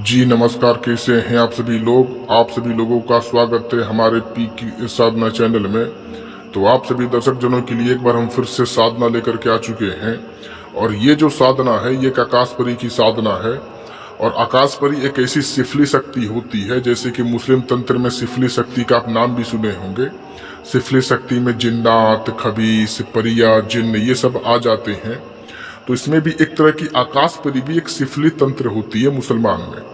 जी नमस्कार, कैसे हैं आप सभी लोग। आप सभी लोगों का स्वागत है हमारे पी की साधना चैनल में। तो आप सभी दर्शक जनों के लिए एक बार हम फिर से साधना लेकर के आ चुके हैं। और ये जो साधना है ये एक आकाशपरी की साधना है। और आकाशपरी एक ऐसी सिफली शक्ति होती है, जैसे कि मुस्लिम तंत्र में सिफली शक्ति का आप नाम भी सुने होंगे। सिफली शक्ति में जिन्नात, खबीस, परिया, जिन्न ये सब आ जाते हैं। तो इसमें भी एक तरह की आकाश परी भी एक सिफली तंत्र होती है मुसलमान में।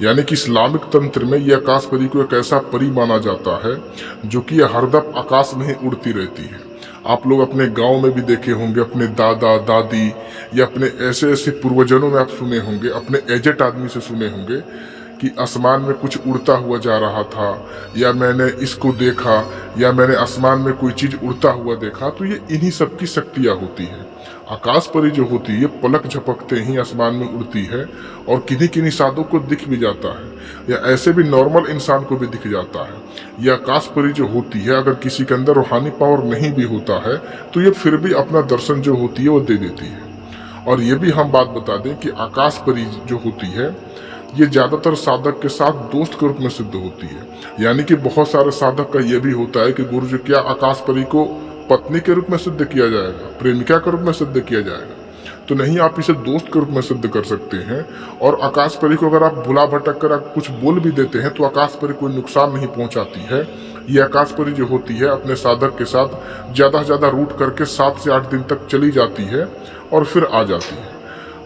यानी कि इस्लामिक तंत्र में यह आकाश परी को एक ऐसा परी माना जाता है जो कि हरदम आकाश में ही उड़ती रहती है। आप लोग अपने गांव में भी देखे होंगे, अपने दादा दादी या अपने ऐसे ऐसे पूर्वजनों में आप सुने होंगे, अपने एजेड आदमी से सुने होंगे कि आसमान में कुछ उड़ता हुआ जा रहा था, या मैंने इसको देखा, या मैंने आसमान में कोई चीज उड़ता हुआ देखा। तो ये इन्हीं सब की शक्तियां होती है। आकाश परी जो होती है पलक झपकते ही आसमान में उड़ती है और किन्हीं किन्हीं साधु को दिख भी जाता है, या ऐसे भी नॉर्मल इंसान को भी दिख जाता है। यह आकाश परी जो होती है, अगर किसी के अंदर रूहानी पावर नहीं भी होता है तो ये फिर भी अपना दर्शन जो होती है वो दे देती है। और ये भी हम बात बता दें कि आकाश परी जो होती है ये ज्यादातर साधक के साथ दोस्त के रूप में सिद्ध होती है। यानी कि बहुत सारे साधक का यह भी होता है कि गुरु जी क्या आकाश परी को पत्नी के रूप में सिद्ध किया जाएगा, प्रेमिका के रूप में सिद्ध किया जाएगा? तो नहीं, आप इसे दोस्त के रूप में सिद्ध कर सकते हैं। और आकाश परी को अगर आप भुला भटक कर आप कुछ बोल भी देते हैं तो आकाश परी कोई नुकसान नहीं पहुंचाती है। ये आकाश परी जो होती है अपने साधक के साथ ज्यादा से ज्यादा रूट करके 7 से 8 दिन तक चली जाती है और फिर आ जाती है।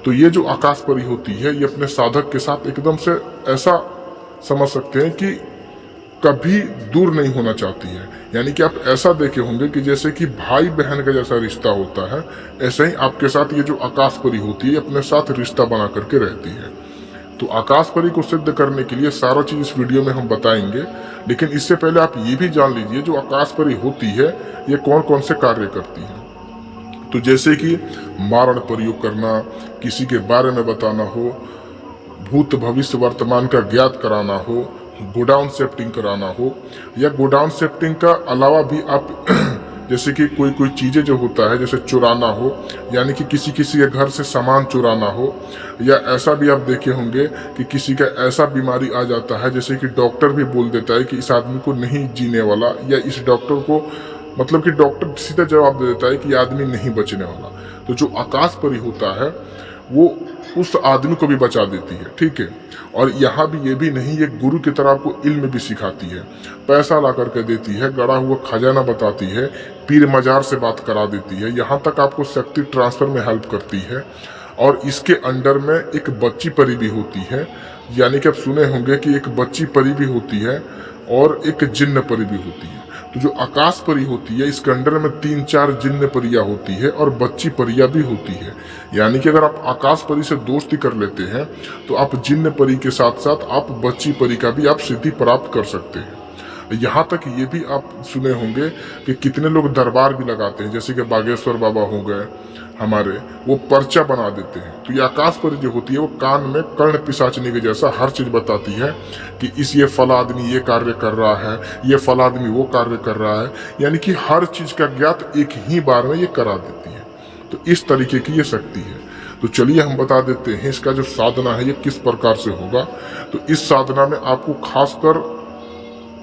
तो ये जो आकाश परी होती है ये अपने साधक के साथ एकदम से ऐसा समझ सकते हैं कि कभी दूर नहीं होना चाहती है। यानी कि आप ऐसा देखे होंगे कि जैसे कि भाई बहन का जैसा रिश्ता होता है, ऐसे ही आपके साथ ये जो आकाश परी होती है अपने साथ रिश्ता बना करके रहती है। तो आकाश परी को सिद्ध करने के लिए सारा चीज इस वीडियो में हम बताएंगे, लेकिन इससे पहले आप ये भी जान लीजिए जो आकाश परी होती है ये कौन कौन से कार्य करती है। तो जैसे कि मारण प्रयोग करना, किसी के बारे में बताना हो, भूत भविष्य वर्तमान का ज्ञात कराना हो, गोडाउन शिफ्टिंग कराना हो, या गोडाउन शिफ्टिंग का अलावा भी आप जैसे कि कोई कोई चीजें जो होता है जैसे चुराना हो, यानी कि किसी किसी के घर से सामान चुराना हो, या ऐसा भी आप देखे होंगे कि किसी का ऐसा बीमारी आ जाता है जैसे कि डॉक्टर भी बोल देता है कि इस आदमी को नहीं जीने वाला, या इस डॉक्टर को मतलब कि डॉक्टर सीधा जवाब दे देता है कि आदमी नहीं बचने वाला। तो जो आकाश परी होता है वो उस आदमी को भी बचा देती है, ठीक है। और यहाँ भी ये भी नहीं, ये गुरु की तरह आपको इल्म भी सिखाती है, पैसा ला करके देती है, गड़ा हुआ खजाना बताती है, पीर मजार से बात करा देती है, यहाँ तक आपको शक्ति ट्रांसफर में हेल्प करती है। और इसके अंडर में एक बच्ची परी भी होती है, यानी कि आप सुने होंगे कि एक बच्ची परी भी होती है और एक जिन्न परी भी होती है। तो जो आकाश परी होती है इसके अंडर में 3-4 जिन्न परिया होती है और बच्ची परिया भी होती है। यानी कि अगर आप आकाश परी से दोस्ती कर लेते हैं तो आप जिन्न परी के साथ साथ आप बच्ची परी का भी आप सिद्धि प्राप्त कर सकते हैं। यहाँ तक ये भी आप सुने होंगे कि कितने लोग दरबार भी लगाते हैं, जैसे कि बागेश्वर बाबा हो गए हमारे, वो पर्चा बना देते हैं। तो ये आकाश परी जो होती है वो कान में कर्ण पिशाचनी के जैसा हर चीज बताती है कि ये फला आदमी ये कार्य कर रहा है, ये फला आदमी वो कार्य कर रहा है, यानी कि हर चीज का ज्ञात एक ही बार में ये करा देती है। तो इस तरीके की ये शक्ति है। तो चलिए हम बता देते हैं इसका जो साधना है ये किस प्रकार से होगा। तो इस साधना में आपको खासकर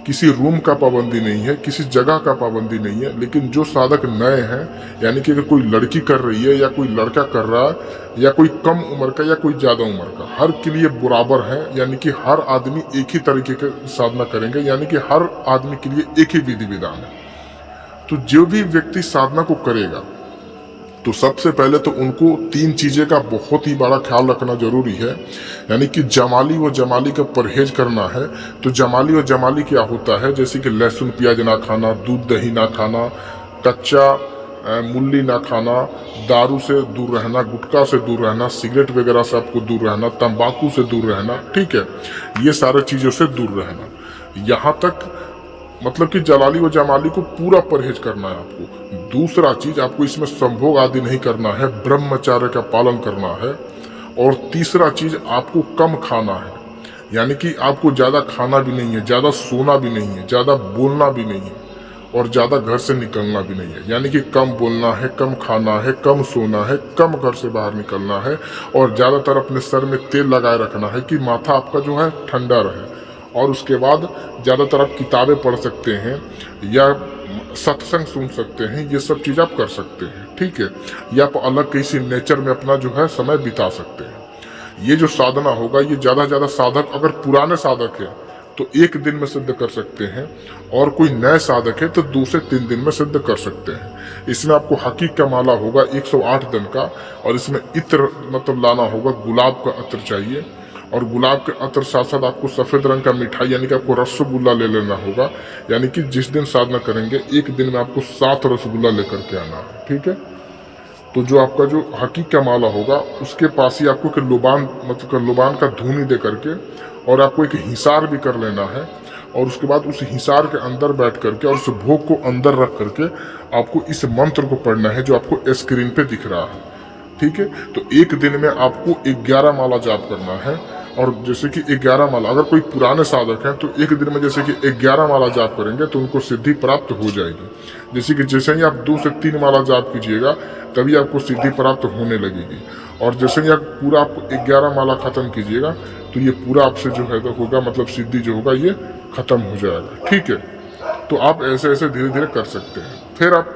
किसी रूम का पाबंदी नहीं है, किसी जगह का पाबंदी नहीं है, लेकिन जो साधक नए हैं, यानी कि अगर कोई लड़की कर रही है या कोई लड़का कर रहा है या कोई कम उम्र का या कोई ज्यादा उम्र का, हर के लिए बराबर है। यानी कि हर आदमी एक ही तरीके के साधना करेंगे, यानी कि हर आदमी के लिए एक ही विधि विधान है। तो जो भी व्यक्ति साधना को करेगा तो सबसे पहले तो उनको 3 चीजें का बहुत ही बड़ा ख्याल रखना जरूरी है। यानी कि जमाली व जमाली का परहेज करना है। तो जमाली व जमाली क्या होता है, जैसे कि लहसुन प्याज ना खाना, दूध दही ना खाना, कच्चा मूली ना खाना, दारू से दूर रहना, गुटखा से दूर रहना, सिगरेट वगैरह से आपको दूर रहना, तंबाकू से दूर रहना, ठीक है, ये सारे चीजों से दूर रहना। यहाँ तक मतलब कि जलाली व जमाली को पूरा परहेज करना है आपको। दूसरा चीज, आपको इसमें संभोग आदि नहीं करना है, ब्रह्मचर्य का पालन करना है। और तीसरा चीज, आपको कम खाना है, यानी कि आपको ज्यादा खाना भी नहीं है, ज्यादा सोना भी नहीं है, ज्यादा बोलना भी नहीं है। और ज़्यादा घर से निकलना भी नहीं है। यानी कि कम बोलना है, कम खाना है, कम सोना है, कम घर से बाहर निकलना है और ज़्यादातर अपने सर में तेल लगाए रखना है कि माथा आपका जो है ठंडा रहे। और उसके बाद ज़्यादातर आप किताबें पढ़ सकते हैं या सत्संग सुन सकते हैं, ये सब चीज़ आप कर सकते हैं, ठीक है। या आप अलग किसी नेचर में अपना जो है समय बिता सकते हैं। ये जो साधना होगा ये ज़्यादा साधक अगर पुराने साधक है तो 1 दिन में सिद्ध कर सकते हैं और कोई नए साधक है तो 2 से 3 दिन में सिद्ध कर सकते हैं। इसमें आपको हकीक का माला होगा 108 दिन का और इसमें इत्र मतलब लाना होगा, गुलाब का अत्र चाहिए और गुलाब के अत्र साथ साथ आपको सफ़ेद रंग का मिठाई यानी कि आपको रसगुल्ला ले लेना होगा। यानी कि जिस दिन साधना करेंगे 1 दिन में आपको 7 रसगुल्ला लेकर के आना है, ठीक है। तो जो आपका जो हकीक का माला होगा उसके पास ही आपको लुबान का धूनी दे करके और आपको एक हिसार भी कर लेना है और उसके बाद उस हिसार के अंदर बैठ करके और उस भोग को अंदर रख करके आपको इस मंत्र को पढ़ना है जो आपको स्क्रीन पे दिख रहा है, ठीक है। तो 1 दिन में आपको 11 माला जाप करना है और जैसे कि 11 माला, अगर कोई पुराने साधक हैं तो 1 दिन में जैसे कि 11 माला जाप करेंगे तो उनको सिद्धि प्राप्त हो जाएगी। जैसे ही आप 2 से 3 माला जाप कीजिएगा तभी आपको सिद्धि प्राप्त होने लगेगी और जैसे ही आप पूरा 11 माला खत्म कीजिएगा तो ये पूरा आपसे जो है तो होगा, मतलब सिद्धि जो होगा ये खत्म हो जाएगा, ठीक है। तो आप ऐसे ऐसे धीरे धीरे कर सकते हैं। फिर आप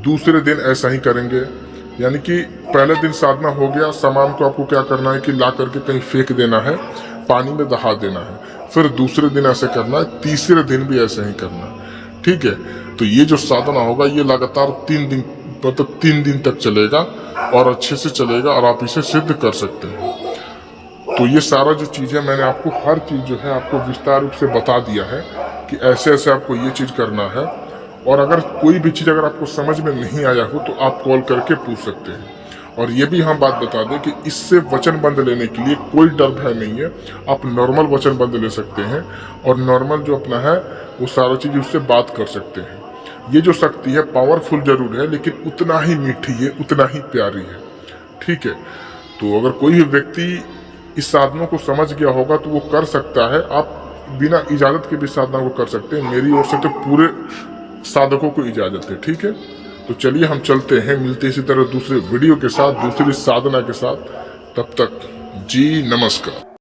दूसरे दिन ऐसा ही करेंगे, यानी कि पहले दिन साधना हो गया, सामान को आपको क्या करना है कि ला करके कहीं फेंक देना है, पानी में दहा देना है। फिर दूसरे दिन ऐसे करना है, तीसरे दिन भी ऐसे ही करना है, ठीक है। तो ये जो साधना होगा ये लगातार 3 दिन मतलब 3 दिन तक चलेगा और अच्छे से चलेगा और आप इसे सिद्ध कर सकते हैं। तो ये सारा जो चीज़ है मैंने आपको हर चीज़ जो है आपको विस्तार रूप से बता दिया है कि ऐसे ऐसे आपको ये चीज़ करना है। और अगर कोई भी चीज़ अगर आपको समझ में नहीं आया हो तो आप कॉल करके पूछ सकते हैं। और ये भी हम बात बता दें कि इससे वचनबंध लेने के लिए कोई डर भय नहीं है, आप नॉर्मल वचनबंध ले सकते हैं और नॉर्मल जो अपना है वो सारा चीज़ उससे बात कर सकते हैं। ये जो शक्ति है पावरफुल जरूर है लेकिन उतना ही मीठी है, उतना ही प्यारी है, ठीक है। तो अगर कोई भी व्यक्ति इस साधनों को समझ गया होगा तो वो कर सकता है। आप बिना इजाज़त के भी साधना को कर सकते हैं, मेरी ओर से तो पूरे साधकों को इजाज़त है, ठीक है। तो चलिए हम चलते हैं, मिलते इसी तरह दूसरे वीडियो के साथ, दूसरी साधना के साथ। तब तक जी नमस्कार।